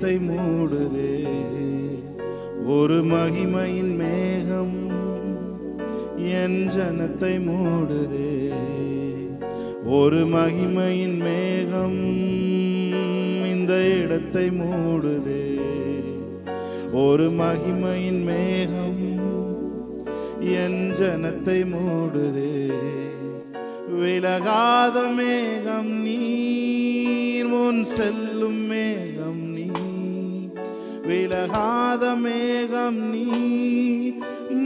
இடத்தை மூடுதே. ஒரு மகிமையின் மேகம் என் ஜனத்தை மூடுதே. ஒரு மகிமையின் மேகம் இந்த இடத்தை மூடுதே. ஒரு மகிமையின் மேகம் என் ஜனத்தை மூடுதே. விலகாத மேகம் நீர், முன் செல்லும் மேகம் நீர். விலகாத மேகம் நீர்,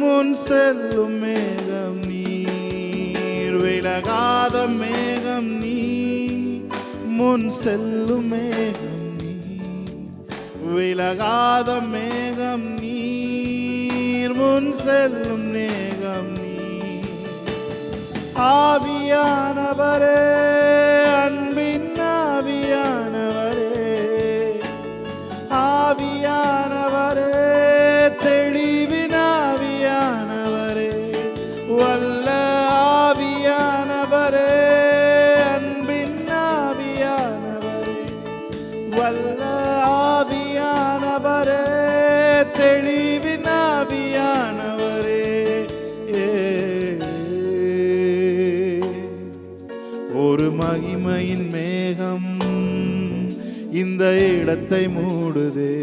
முன் செல்லும் மேகம் நீர். விலகாத மேகம் நீர், முன் செல்லும் மேகம் நீர். விலகாத மேகம் நீர், முன் செல்லும் மேகம் நீர். ஆவியானவரே, அன்பின் ஆவியானவரே, ஆவியானவரே, தெளிவின் ஆவியானவரே, வல்ல ஆவியானவரே, அன்பின் ஆவியானவரே, வல்ல ஆவியானவரே, தெளிவின் ஆவியானவரே. ஒரு மகிமையின் மேகம் இந்த இடத்தை மூடுதே.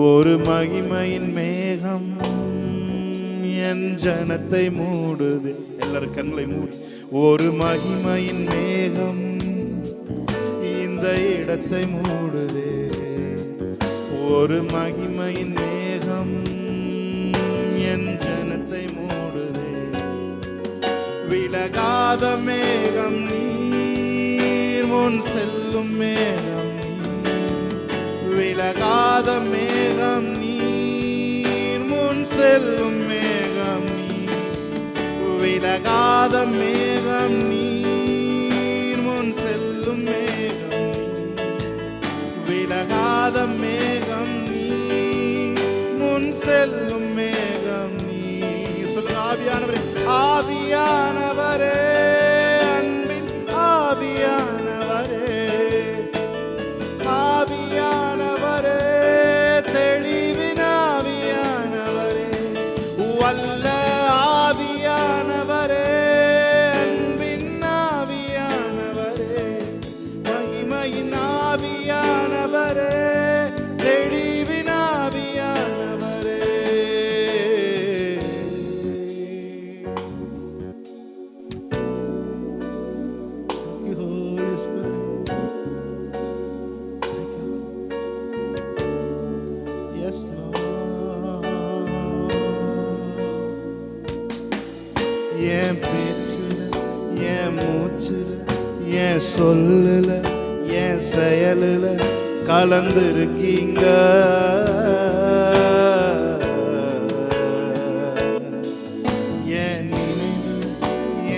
ஒரு மகிமையின் மேகம் என் ஜனத்தை மூடுதே. எல்லாரும் கண்களை மூடு. ஒரு மகிமையின் மேகம் இந்த இடத்தை மூடுதே. ஒரு மகிமையின் மேகம் என் ஜனத்தை மூடுதே. விலகாத மேகம் நீர், முன் செல்லும் மேகம் நீர். விலகாத மேகம் நீர், முன் செல்லும் மேகம் நீர். விலகாத மேகம் நீர், முன் செல்லும் மேகம் நீர். விலகாத மேகம் நீர், முன் செல்லும் மேகம் நீர். சொல்லுங்க, ஆவியானவரே, ஆவியானவரே, அன்பின் ஆவியானவரே, ஆவியானவரே, தெளிவின் ஆவியானவரே, வல்ல ஆவியானவரே, அன்பின் ஆவியானவரே, மகிமையின் ஆவியானவரே, தெளிவின் ஆவியானவரே. என் பேச்சுல, என் மூச்சுல, என் சொல்லுல, என் செயலுல கலந்துருக்கீங்க. என் நினைவுல,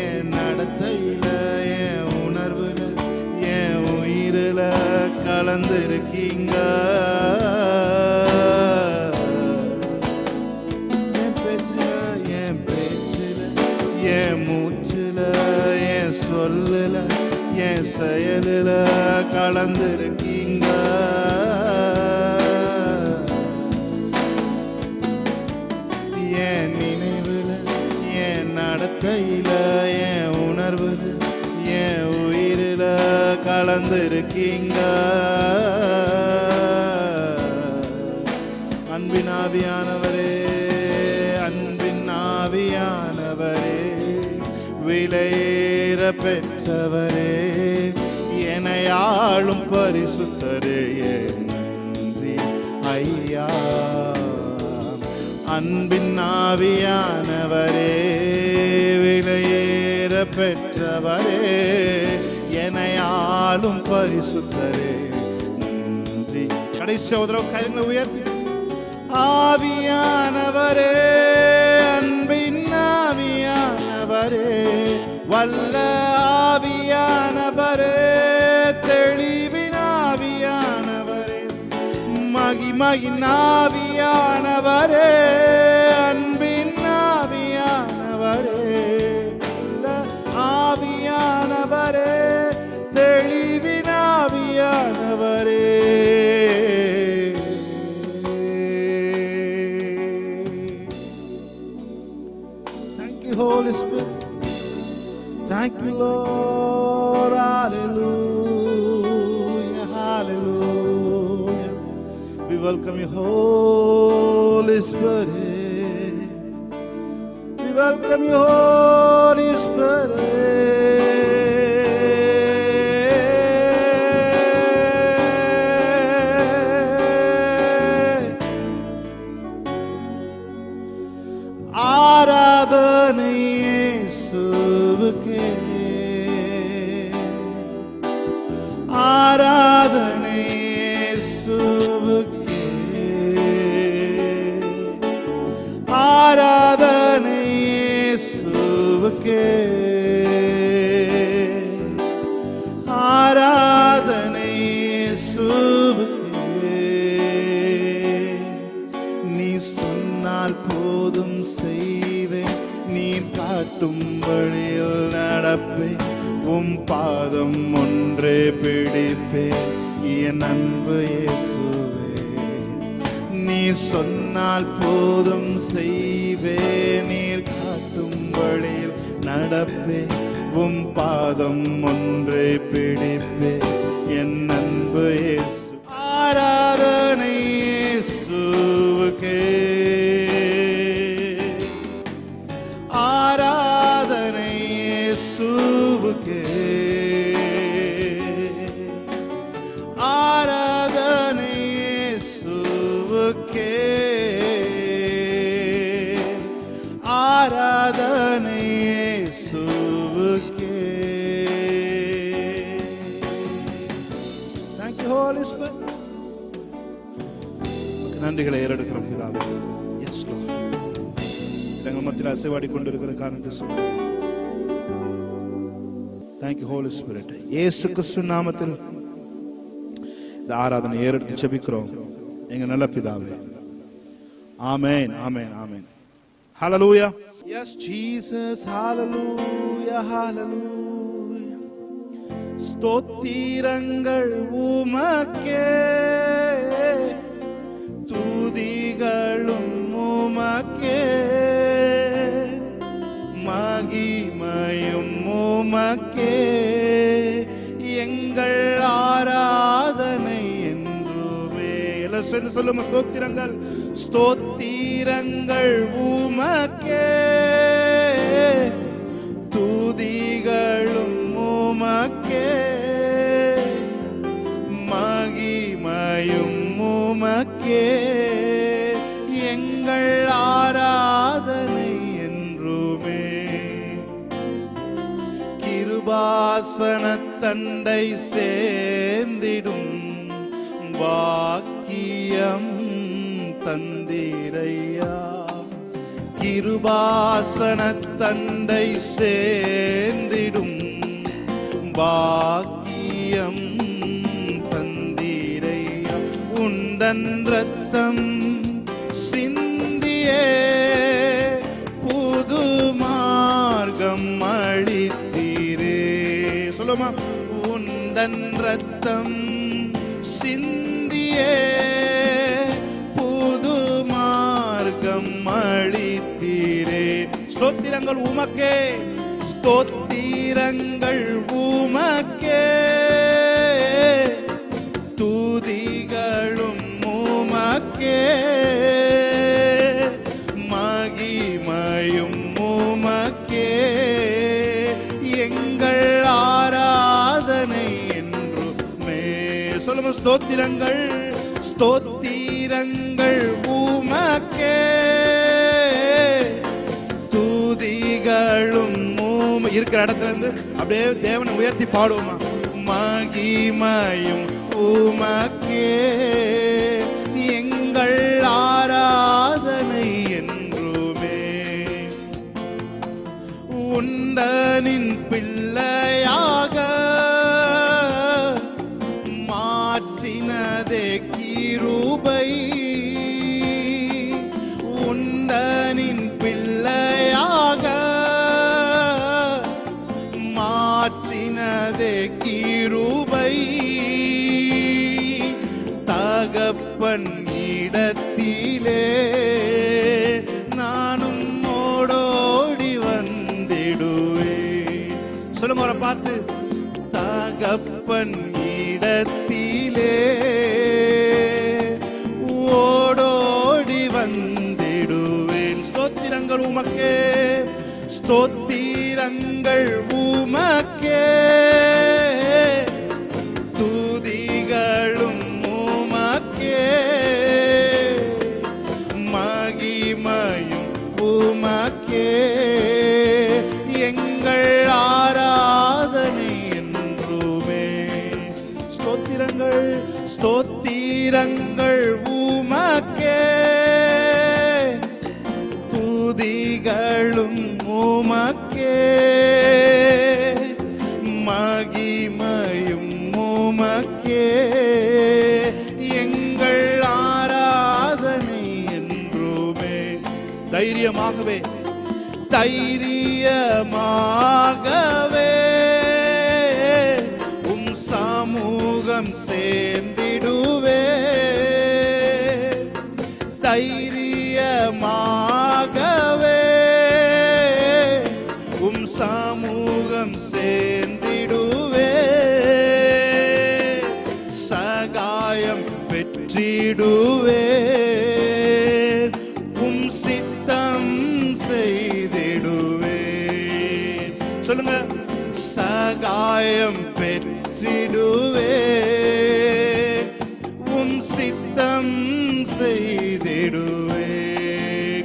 என் நடத்தையில, என் உணர்வுல, என் உயிரில கலந்துருக்கீங்க. என் மூச்சுல, என் சொல்லுல, என் செயலுல கலந்துருக்கீங்க. என் நினைவுல, என் நடக்கையில, என் உணர்வுல, என் உயிரில கலந்துருக்கீங்க. அன்பின் ஆவியானவரே, அன்பின் ஆவியானவரே, விலையேற பெற்றவரே, என்னை ஆளும் பரிசுத்தரே, நன்றி ஐயா. அன்பின் ஆவியானவரே, விலையேற பெற்றவரே, என்னை ஆளும் பரிசுத்தரே, நன்றி. கடைசி உதரவு கரங்களை உயர்த்தி, ஆவியானவரே, அன்பின் ஆவியானவரே, வல்ல ஆவியானவரே, தெளிவின் ஆவியானவரே, மகிமையின் ஆவியானவரே, அன்பின் ஆவியானவரே, வல்ல ஆவியானவரே, தெளிவின் ஆவியானவரே. Holy Spirit. Thank you, Lord. Hallelujah, hallelujah. We welcome you, Holy Spirit. We welcome you, Holy Spirit. ஆராதனை இயேசுவுக்கே, ஆராதனை இயேசுவுக்கே, ஆராதனை இயேசுவுக்கே, ஆராதனை இயேசுவுக்கே. நீ சொன்னால் போதும் செய்வேன், நீ காட்டும் வழியில் நடப்பேன், உம் பாதம் ஒன்றே பிடிப்பேன் என் அன்பு இயேசுவே. நீ சொன்னால் போதும் செய்வேன், நீர் காட்டும் வழியில் நடப்பேன், உம் பாதம் ஒன்றே பிடிப்பேன் என் அன்பு இயேசு. ஆராதனை இயேசுவுக்கே, ஆராதனை இயேசுவுக்கே, ஆராதனை இயேசுவுக்கே, ஆராதனை இயேசுவுக்கே. Thank you, Holy Spirit. நன்றிகளை ஏறெடுக்கிறோம் பிதாவே. எஸ் லார்ட், எங்கள் மத்தியில் அசைவாடி கொண்டிருக்கிற காரணத்தை சொல்லுங்கள். Thank you holy spirit. இயேசு கிறிஸ்து நாமத்தில் இந்த ஆராதனை ஏறெடுத்து ஜெபிக்கிறோம் எங்க நல்ல பிதாவே. Amen, amen, amen. Hallelujah. Yes Jesus. Hallelujah, hallelujah. ஸ்தோத்திரங்கள் உமக்கே, துதிகளும் உமக்கே, மகிமையும் உமக்கே, எங்கள் ஆராதனை என்றுமே. எல்லாம் சேர்ந்து சொல்லுமா, ஸ்தோத்திரங்கள், ஸ்தோத்திரங்கள் உமக்கே, துதிகளும் உமக்கே, மகிமையும் உமக்கே, எங்கள் ஆராதனை என்றுமே. கிருபாசன தண்டை சேர்ந்திடும் பாக்கியம் தந்திரையா. கிருபாசன தண்டை சேர்ந்திடும் பாக்கியம் தந்திரையா. உந்தன் ரத்தம் சிந்தியே புது மார்க்கம் அளித்தீரே. சொல்லுமா, உந்தன் ரத்தம் சிந்தியே புது மார்க்கம் அளித்தீரே. ஸ்தோத்திரங்கள் உமக்கே, ஸ்தோத்திரங்கள் உமக்கே, துதிகளும் உமக்கே, மகிமையும் உமக்கே, எங்கள் ஆராதனை என்றுமே. சொல்லுங்க, ஸ்தோத்திரங்கள், ஸ்தோத்திரங்கள் உமக்கே, துதிகளும் இருக்கிற இடத்துல இருந்து அப்படியே தேவனை உயர்த்தி பாடுவோமா. மகிமையும் உமக்கே, எங்கள் ஆராதனை என்றுமே. உந்தனின் பிள்ளையாக மாற்றினதே கிருபை. உந்தனின் பிள்ளையாக மாற்றினதே கிருபை. தகப்பன் இடத்திலே நானும் ஓடோடி வந்தேன். பார்த்து தகப்பன் இடத்திலே ஓடோடி வந்திடுவேன். ஸ்தோத்திரங்கள் உமக்கே, ஸ்தோத்திரங்கள் உமக்கே, துதிகளும் உமக்கே, மகிமையும் உமக்கே, எங்கள் ஆராதனை என்றுமே. ஸ்தோத்திரங்கள் ஸ்தோத்திரங்கள் உமக்கே, துதிகளும் உமக்கே, மகிமையும் உமக்கே, எங்கள் ஆராதனை என்றுமே. தைரியமாகவே தைரியமாகவே உம் சமூகம் சேர்ந்திடுவே. தைரியமாகவே உம் சமூகம் சேர்ந்திடுவே. சகாயம் பெற்றிடுவே. உம் சித்தம் செய்திடுவேன். சொல்லுங்க, சகாயம் பெற்றிடுவே. உம் சித்தம் செய்திடுவே.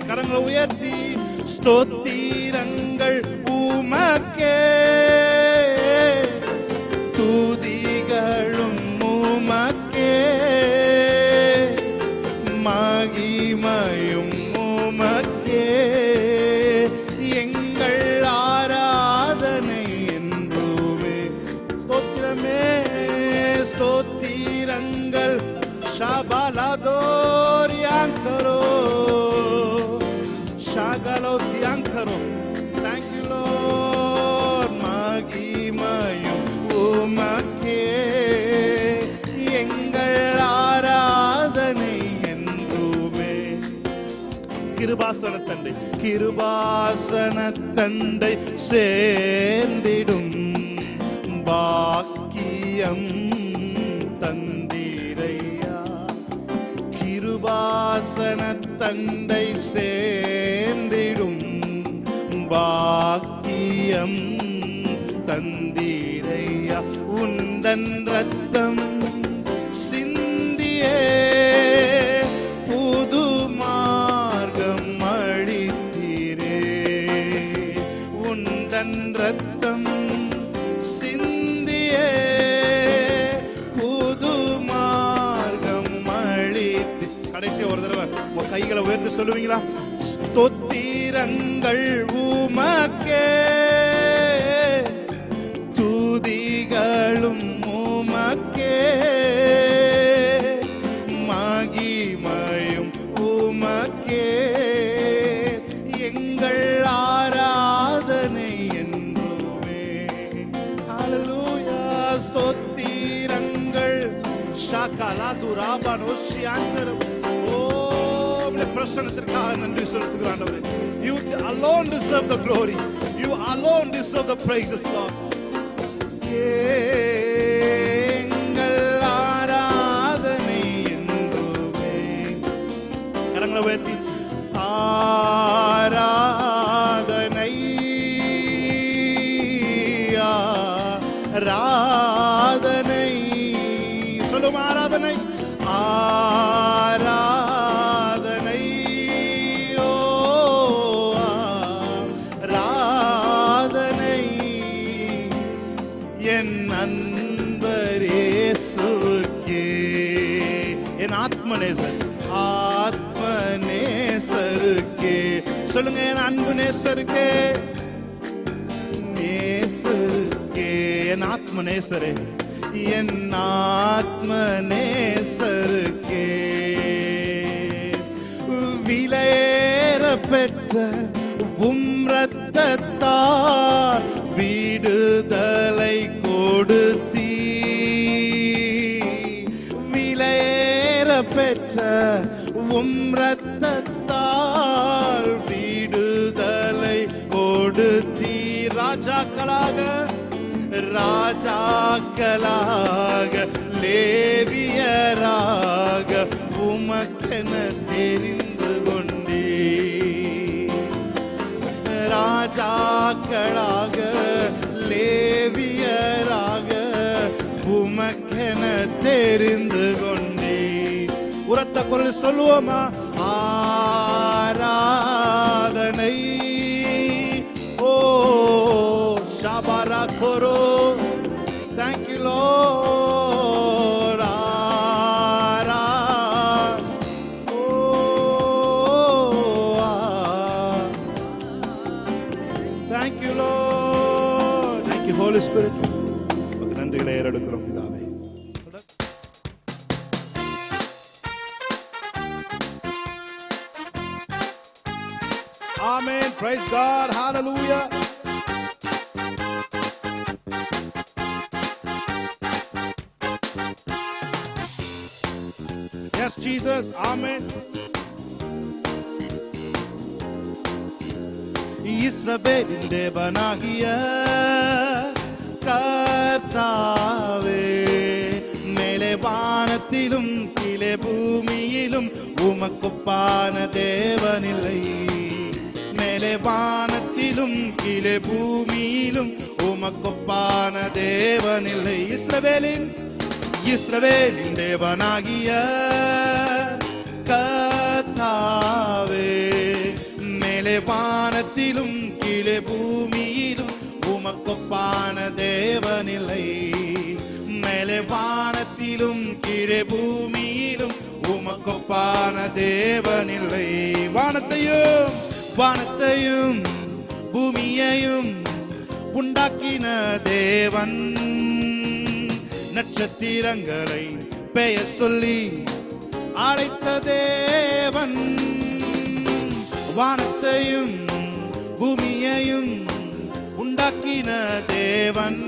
கரங்களை உயர்த்தி ஸ்தோத்திரங்கள் உமக்கே, துதிகளும் உமக்கே, மகிமையும் உமக்கே, எங்கள் ஆராதனை என்றுமே. ஸ்தோத்திரமே ஸ்தோத்திரங்கள். ஷாபாலாதோரியாங்கரோ ஷாகலோத்தியாங்கரோ. Thank you Lord. மகிமையும் உமக்கே, எங்கள் ஆராதனை என்றுமே. கிருபாசனத்தண்டை கிருபாசனத்தண்டை சேர்ந்திடும் பாக்கியம் தந்தீரையா. கிருபாசனத்தண்டை சேர்ந்திடும் பாக்கியம் தந்தீரையா. உந்தன் ரத்தம் சிந்தியே புது மார்க்கம் அளித்தீரே. உந்தன் ரத்தம் சிந்தியே புது மார்க்கம் அளித்து. கடைசி ஒரு தடவை உங்க கைகளை உயர்த்து சொல்லுவீங்களா? ஸ்தோத்திரங்கள் உமக்கே, துதிகளும் உமக்கே, மகிமையும் உமக்கே, எங்கள் ஆராதனை என்றுமே. ஹல்லேலூயா. ஸ்தோத்திரங்கள் ஷாகலாதுராபனோஷியான்சரம். பிரசன்னத்திற்காக நன்றி செலுத்துகிறேன் ஆண்டவரே. You alone deserve the glory. You alone deserve the praises, Lord. எங்கள் ஆராதனை என்றுமே. கரங்களை உயர்த்தி ஆராதனை ஆராதனை சொல்லும். ஆராதனை ஆராதனை ஓ ஆராதனை என் அன்பரேசுவுக்கே. என் ஆத்மநேசர் ஆத்மநேசருக்கே. சொல்லுங்க, என் அன்பு நேசருக்கே, நேசருக்கே. என் ஆத்மநேசரே, என் ஆத்மநேசருக்கே. விலையேற பெற்ற உம் இரத்தத்தால் விடுதலை கொடுத்தீ. விலையேற பெற்ற உம் இரத்தத்தால் விடுதலை கொடுத்தீ. ராஜாக்களாக ராஜாக்களாக லேவியராக உமக்கென தெரிந்து கொண்டே. ராஜாக்களாக லேவியராக உமக்கென தெரிந்து கொண்டே. உரத்த குரல் சொல்லுவோமா? ஆராதனை ஓ ஷாபாரா Koro. Thank you Lord. Thank you Lord. Thank you Holy Spirit. உமக்கு நன்றிகளை ஏறெடுக்கிறோம் பிதாவே. Amen. Praise God. Hallelujah. Yes, Jesus. Amen. இஸ்ரவேலின் தேவனாகிய கர்த்தாவே, மேலே வானத்திலும் கீழே பூமியிலும் உமக்கொப்பான தேவனில்லை. மேலே வானத்திலும் கீழே பூமியிலும் உமக்கொப்பான தேவனில்லை. இஸ்ரவேலின் தேவனாகிய கர்த்தாவே, மேலே வானத்திலும் கீழே பூமியிலும் உமக்கொப்பான தேவனில்லை. மேலே வானத்திலும் கீழே பூமியிலும் உமக்கொப்பான தேவனில்லை. வானத்தையும் பூமியையும் உண்டாக்கின தேவன், நட்சத்திரங்களை பெயர் சொல்லி அழைத்த தேவன். வானத்தையும் பூமியையும் உண்டாக்கின தேவன்,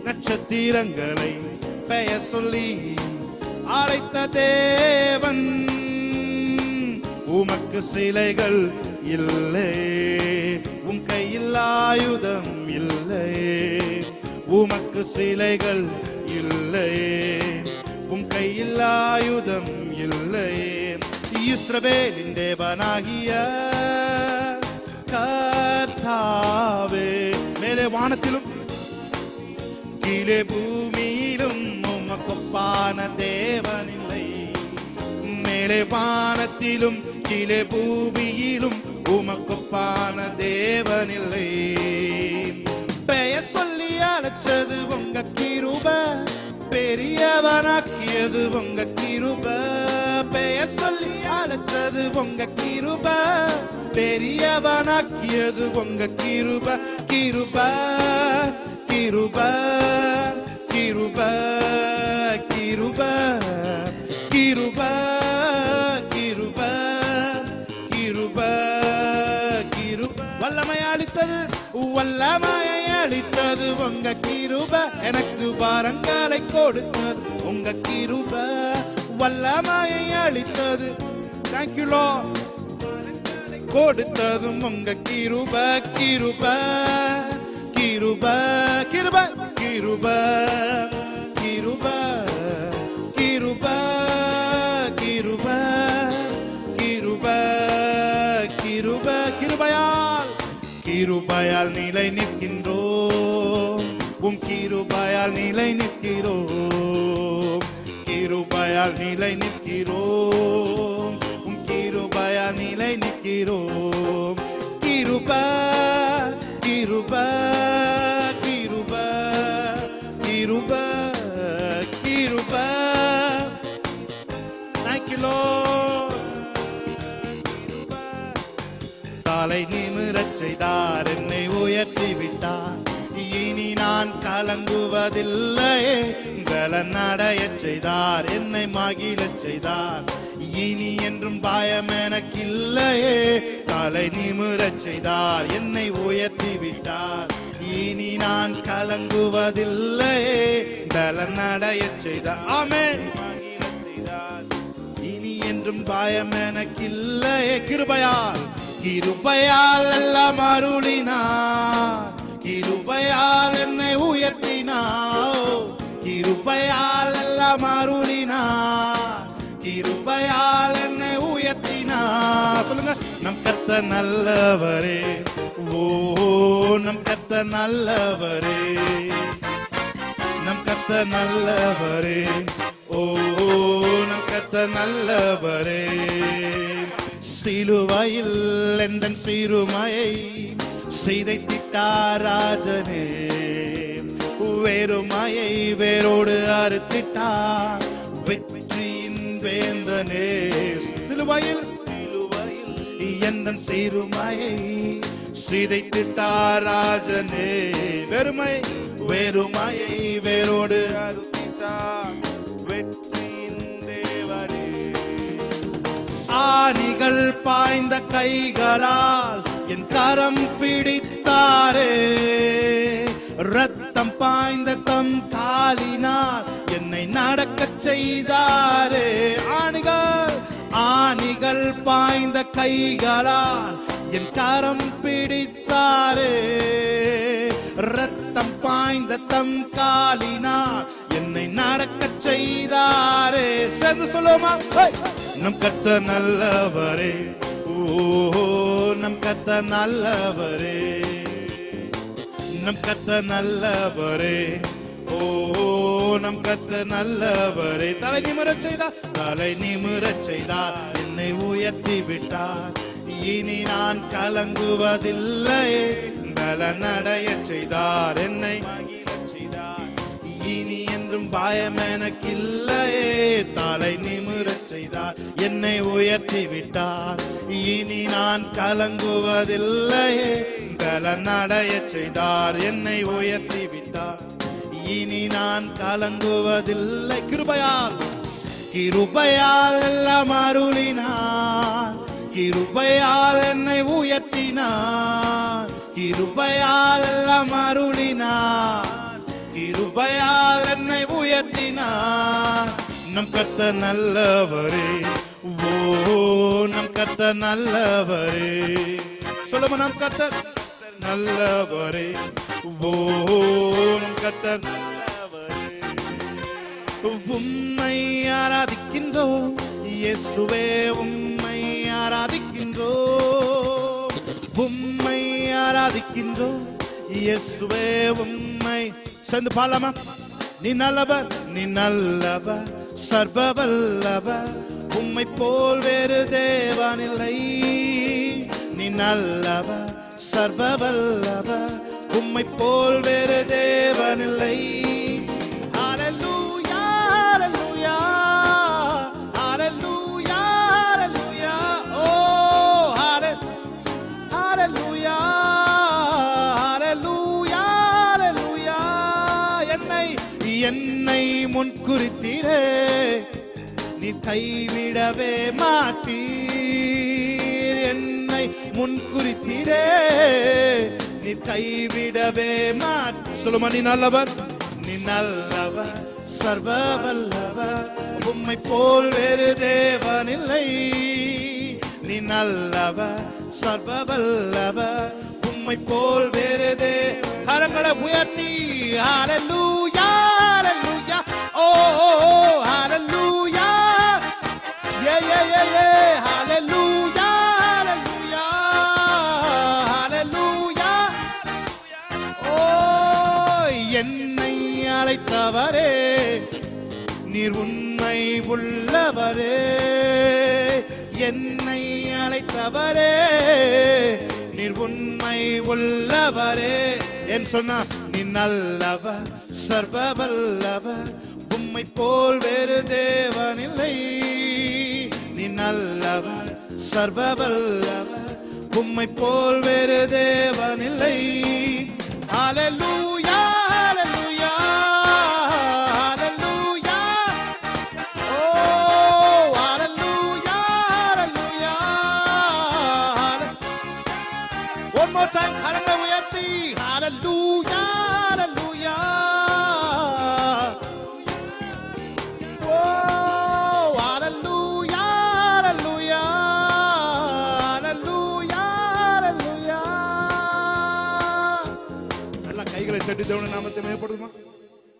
நட்சத்திரங்களை பெயர் சொல்லி அழைத்த தேவன். உமக்கு சிலைகள் இல்லை, உம் கையில் ஆயுதம் இல்லை. உமக்கு சிலைகள் இல்லை, உம் கையில் ஆயுதம் இல்லை. இஸ்ரவேலின் தேவனாகிய கர்த்தாவே, மேலே வானத்திலும் கீழே பூமியிலும் உமக்கொப்பான தேவனில்லை. மேலே வானத்திலும் கீழே பூமியிலும் உமக்கொப்பான தேவனில்லை. பெயர் சொல்லி அழைச்சது உங்க கிருப, பெரியவனாக்கியது உங்க கிருப. பெயர் சொல்லி அழைச்சது உங்க கிருப, பெரியவனாக்கியது உங்க கிருப. கிருப கிருப கிருப கிருப கிருப கிருப கிருப கிருப. வல்லமையை அளித்தது உங்க கிருப, எனக்கு வரங்களை கொடுத்தது உங்க கிருப. வல்லமையை அளித்தது, thank you Lord, கொடுத்ததும் உங்க கிருப. கிருப கிருப கிருப கிருப கிருப கிருப கிருப கிருப கிருப. கிருபையால் நிலை நிற்கின்றோம், உம் கிருபையால் நிலை நிற்கிறோம். கிருபையால் நிலை நிற்கிறோம், உம் கிருபையால் நிலை நிற்கிறோம். கிருப கிருப கிருப கிருப கிருப. Thank you Lord. தலை நிமிரச் செய்தார், என்னை உயர்த்தி விட்டார். இனி நான் கலங்குவதில்லையே, பலன் அடையச் செய்தார், என்னை மகிழச் செய்தார். இனி என்றும் பயம் எனக்கில்லையே. தலை நிமிரச் செய்தார், என்னை உயர்த்தி விட்டார். இனி நான் கலங்குவதில்லையே, பலன் அடையச் செய்தார். ஆமென். மகிழச் செய்தார், இனி என்றும் பயம் எனக்கில்லையே. கிருபையால் எல்லாம் அருளினார், கிருபையால் என்னை உயர்த்தினார், கிருபையால் எல்லாம் அருளினார், கிருபையால் என்னை உயர்த்தினார். சொல்லுங்க, நம் கர்த்தர் நல்லவரே, ஓ நம் கர்த்தர் நல்லவரே, நம் கர்த்தர் நல்லவரே, ஓ நம் கர்த்தர் நல்லவரே. சிலுவையில் எந்தன் சிறுமையை சிதைத்திட்டார் ராஜனே, வேறுமையை வேரோடு அறுத்திட்டார் வெற்றியின் வேந்தனே. சிலுவையில் எந்தன் சிறுமையை சிதைத்திட்டார் ராஜனே, வேறுமையை வேரோடு அறுத்திட்டார் வெற்றியின் தேவனே. ஆணிகள் பாய்ந்த கைகளால் என் கரம் பிடித்தாரே, ரத்தம் பாய்ந்த தம் காலினால் என்னை நடக்கச் செய்தாரே. ஆணிகள் பாய்ந்த கைகளால் என் கரம் பிடித்தாரே, ரத்தம் பாய்ந்த தம் காலினால் என்னை நடக்கச் செய்தாரே. சேர்ந்து சொல்லுமா, நம் கர்த்தர் நல்லவரே, ஓ நம் கர்த்தர் நல்லவரே, நம் கர்த்தர் நல்லவரே, ஓ நம் கர்த்தர் நல்லவரே. தலை நிமிரச் செய்தார், தலை நிமிரச் செய்தார், என்னை உயர்த்தி விட்டார். இனி நான் கலங்குவதில்லை, பலனடைய செய்தார், என்னை இனி என்றும் பயம் எனக்கில்லையே. தலை நிமிரச் செய்தார், என்னை உயர்த்தி விட்டார். இனி நான் கலங்குவதில்லையே, பலனடைய செய்தார், என்னை உயர்த்தி விட்டார். இனி நான் கலங்குவதில்லை. கிருபையால் எல்லாம் அருளினார், கிருபையால் என்னை உயர்த்தினார், கிருபையால் எல்லாம் அருளினார், கிருபையால் என்னை உயர்த்தினார். நம் கர்த்தர் நல்லவரே, ஓ நம் கர்த்தர் நல்லவரே. சொல்லுங்க, நம் கர்த்தர் நல்லவரே, ஓ நம் கர்த்தர் நல்லவரே. உம்மை ஆராதிக்கின்றோம் இயேசுவே, உம்மை ஆராதிக்கின்றோம், உம்மை ஆராதிக்கின்றோம் இயேசுவே, உம்மை. சேர்ந்து பாடலாமா? நீ நல்லவர், நீ நல்லவர், சர்வ வல்லவர், உம்மை போல் வேறு தேவனில்லை. நீ நல்லவர், சர்வ வல்லவர், உம்மை போல் வேறு தேவனில்லை. ஹல்லேலூயா, ஹல்லேலூயா, ஹல்லேலூயா, ஹல்லேலூயா, ஓ ஹல்லேலூயா, ஹல்லேலூயா, ஹல்லேலூயா. என்னை முன்குறித்தீரே, நீ கைவிடவே மாட்டீர். என்னை முன்குறித்தீரே, நீ கைவிடவே மாட்டீர். சொல்லுமா, நீ நல்லவர், நீ நல்லவர், சர்வ வல்லவர், உம்மை போல் வேறு தேவனில்லை. நீ நல்லவர், சர்வ வல்லவர், உம்மை போல் வேறு கரங்களை உயர்த்தி ஹல்லேலூயா, ஹல்லேலூயா, ஓ ஹல்லேலூயா, யே யே யே யே, ஹல்லேலூயா, ஹல்லேலூயா, ஹல்லேலூயா. ஓ என்னை அழைத்தவரே, நீர் உண்மை உள்ளவரே, என்னை அழைத்தவரே, நீர் உண்மை உள்ளவரே. என் சொன்னா, நீ நல்லவர், சர்வ வல்லவர், உம்மை போல் வேறு தேவனில்லை. நீ நல்லவர், சர்வ வல்லவர், உம்மை போல் வேறு தேவனில்லை. ஹல்லேலூயா, ஹல்லேலூயா, ஹல்லேலூயா, ஓ ஹல்லேலூயா, ஹல்லேலூயா. One more time, கரங்களை உயர்த்தி ஹல்லேலூயா, ஹல்லேலூயா, ஓ ஹல்லேலூயா, ஹல்லேலூயா, ஹல்லேலூயா, ஹல்லேலூயா. கைகளை தட்டி தேவனுடைய நாமத்தை மேம்படுத்துமா?